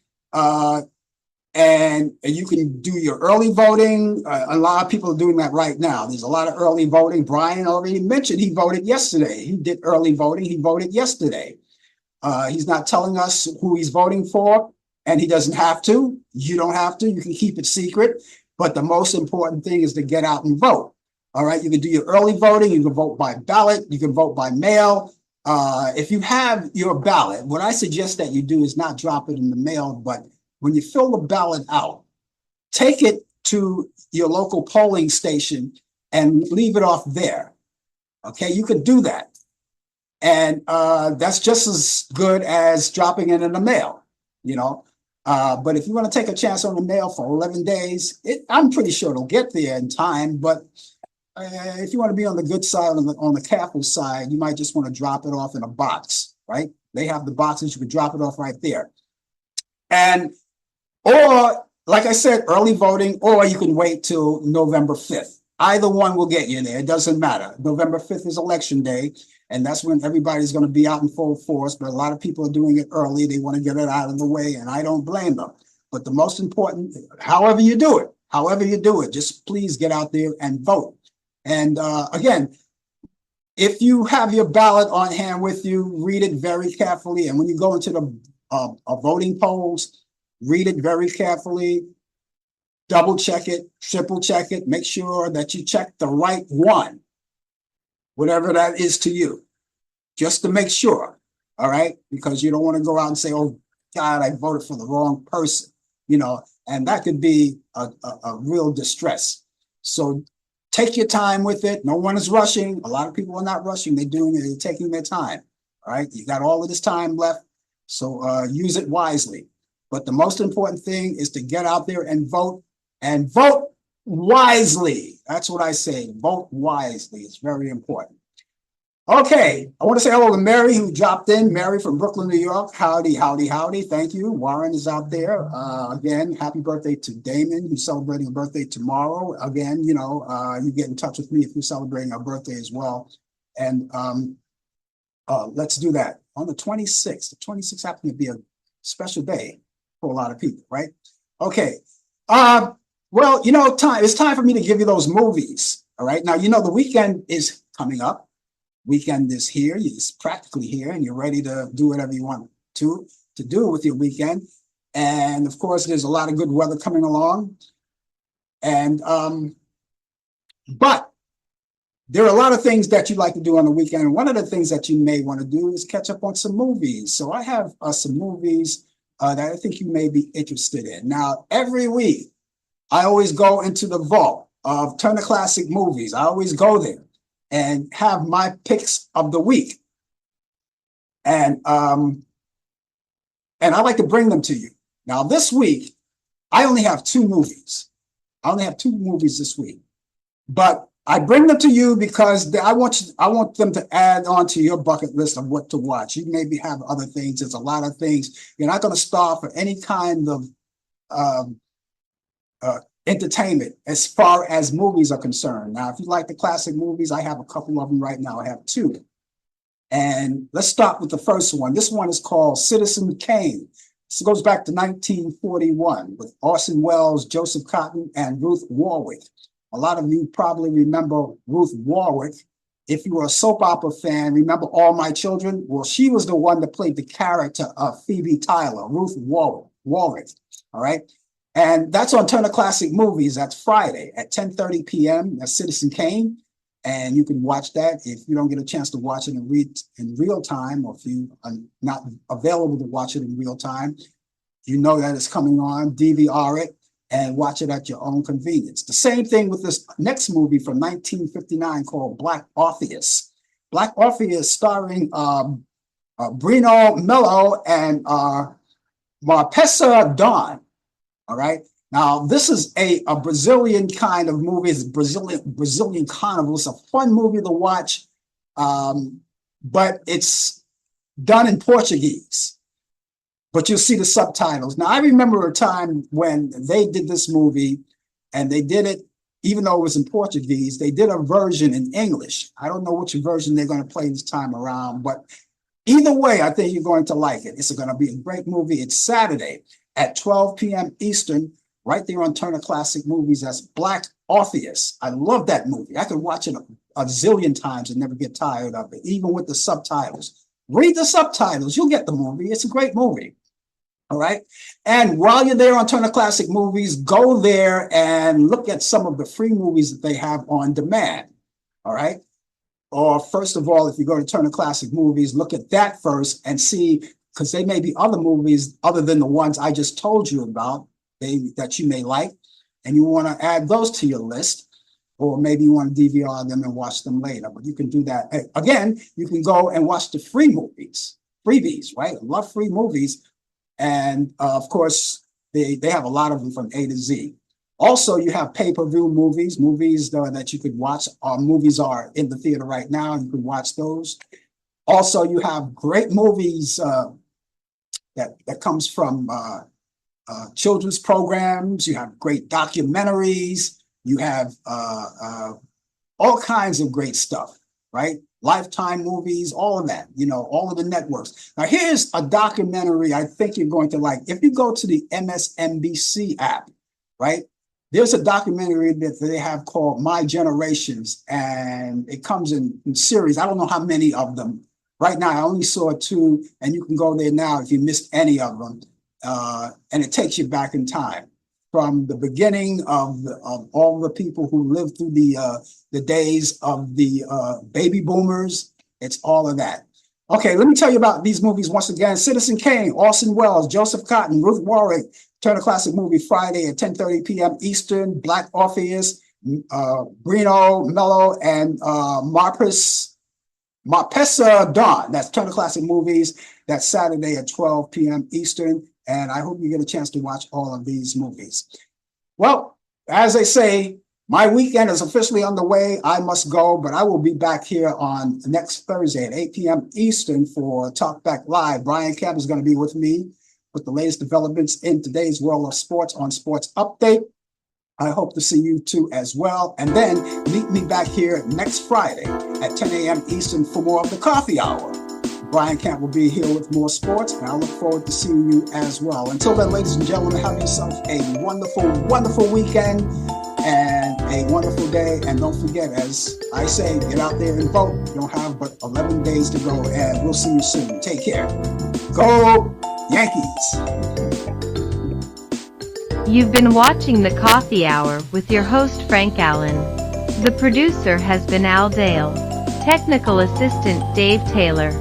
And you can do your early voting. A lot of people are doing that right now. There's a lot of early voting. Brian already mentioned he voted yesterday. He did early voting. He voted yesterday. He's not telling us who he's voting for, and he doesn't have to. You don't have to. You can keep it secret. But the most important thing is to get out and vote. All right. You can do your early voting. You can vote by ballot. You can vote by mail. If you have your ballot, what I suggest that you do is not drop it in the mail, but when you fill the ballot out, take it to your local polling station and leave it off there. Okay, you could do that. And that's just as good as dropping it in the mail, But if you want to take a chance on the mail for 11 days, I'm pretty sure it'll get there in time. But if you want to be on the good side, on the careful side, you might just want to drop it off in a box, right? They have the boxes. You can drop it off right there. Or, like I said, early voting, or you can wait till November 5th. Either one will get you there. It doesn't matter. November 5th is election day, and that's when everybody's going to be out in full force. But a lot of people are doing it early. They want to get it out of the way, and I don't blame them. But the most important, however you do it, just please get out there and vote. And again, if you have your ballot on hand with you, read it very carefully. And when you go into the voting polls, read it very carefully, double check it, triple check it, make sure that you check the right one, whatever that is to you, just to make sure, all right? Because you don't want to go out and say, oh, God, I voted for the wrong person, and that could be a real distress. So take your time with it. No one is rushing. A lot of people are not rushing. They're taking their time, all right? You got all of this time left, so use it wisely. But the most important thing is to get out there and vote wisely. That's what I say. Vote wisely. It's very important. Okay, I want to say hello to Mary who dropped in. Mary from Brooklyn, New York. Howdy, howdy, howdy. Thank you. Warren is out there. Again, happy birthday to Damon, who's celebrating a birthday tomorrow. Again, you get in touch with me if you're celebrating a birthday as well. And let's do that. On the 26th, the 26th happens to be a special day for a lot of people, right? Okay. Well, it's time for me to give you those movies. All right. Now, the weekend is coming up. Weekend is here. It's practically here, and you're ready to do whatever you want to do with your weekend. And of course, there's a lot of good weather coming along. And but there are a lot of things that you like to do on the weekend. And one of the things that you may want to do is catch up on some movies. So I have some movies that I think you may be interested in. Now, every week, I always go into the vault of Turner Classic Movies. I always go there and have my picks of the week. And I like to bring them to you. Now, this week, I only have two movies. I only have two movies this week. But I bring them to you because I want them to add on to your bucket list of what to watch. You maybe have other things. There's a lot of things. You're not going to starve for any kind of entertainment as far as movies are concerned. Now, if you like the classic movies, I have a couple of them right now. I have two. And let's start with the first one. This one is called Citizen Kane. This goes back to 1941 with Orson Welles, Joseph Cotten, and Ruth Warwick. A lot of you probably remember Ruth Warwick. If you were a soap opera fan, remember All My Children? Well, she was the one that played the character of Phoebe Tyler, Ruth Warwick. All right. And that's on Turner Classic Movies. That's Friday at 10:30 p.m. That's Citizen Kane. And you can watch that. If you don't get a chance to watch it in real time, or if you are not available to watch it in real time, you know that it's coming on, DVR it, and watch it at your own convenience. The same thing with this next movie from 1959 called Black Orpheus. Black Orpheus starring Bruno Mello and Marpessa Dawn. All right. Now, this is a Brazilian kind of movie. It's Brazilian carnival. It's a fun movie to watch, but it's done in Portuguese. But you'll see the subtitles. Now, I remember a time when they did this movie, and they did it, even though it was in Portuguese, they did a version in English. I don't know which version they're going to play this time around, but either way, I think you're going to like it. It's going to be a great movie. It's Saturday at 12 p.m. Eastern, right there on Turner Classic Movies. That's Black Orpheus. I love that movie. I could watch it a zillion times and never get tired of it, even with the subtitles. Read the subtitles. You'll get the movie. It's a great movie. All right. And while you're there on Turner Classic Movies, go there and look at some of the free movies that they have on demand. All right. Or first of all, if you go to Turner Classic Movies, look at that first and see, because there may be other movies other than the ones I just told you about that you may like, and you want to add those to your list, or maybe you want to DVR them and watch them later. But you can do that. Again, you can go and watch the free movies, freebies, right? I love free movies. And of course, they have a lot of them from A to Z. Also, you have pay-per-view movies that you could watch. Movies are in the theater right now, and you can watch those. Also, you have great movies that comes from children's programs. You have great documentaries. You have all kinds of great stuff, right? Lifetime movies, all of that, all of the networks. Now, here's a documentary I think you're going to like. If you go to the MSNBC app, right, there's a documentary that they have called My Generations, and it comes in series. I don't know how many of them. Right now, I only saw two, and you can go there now if you missed any of them. And it takes you back in time from the beginning of all the people who lived through the days of the baby boomers. It's all of that. Okay, let me tell you about these movies once again. Citizen Kane, Orson Welles, Joseph Cotten, Ruth Warwick, Turner Classic Movie, Friday at 10:30 p.m. Eastern. Black Orpheus, Bruno Mello, and Marpessa Dawn. That's Turner Classic Movies. That's Saturday at 12 p.m. Eastern. And I hope you get a chance to watch all of these movies. Well, as they say, My weekend is officially underway. I must go, but I will be back here on next Thursday at 8 p.m. Eastern for Talk Back Live. Brian Camp is going to be with me with the latest developments in today's world of sports on Sports Update. I hope to see you too as well. And then meet me back here next Friday at 10 a.m. Eastern for more of the Coffee Hour. Brian Camp will be here with more sports, and I look forward to seeing you as well. Until then, ladies and gentlemen, have yourself a wonderful, wonderful weekend and a wonderful day. And don't forget, as I say, get out there and vote. You don't have but 11 days to go, and we'll see you soon. Take care. Go Yankees! You've been watching the Coffee Hour with your host Frank Allan. The producer has been Al Dale. Technical assistant Dave Taylor.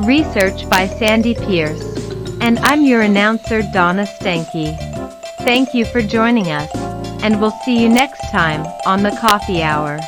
Research by Sandy Pierce. And I'm your announcer Donna Stenke. Thank you for joining us, and we'll see you next time on the Coffee Hour.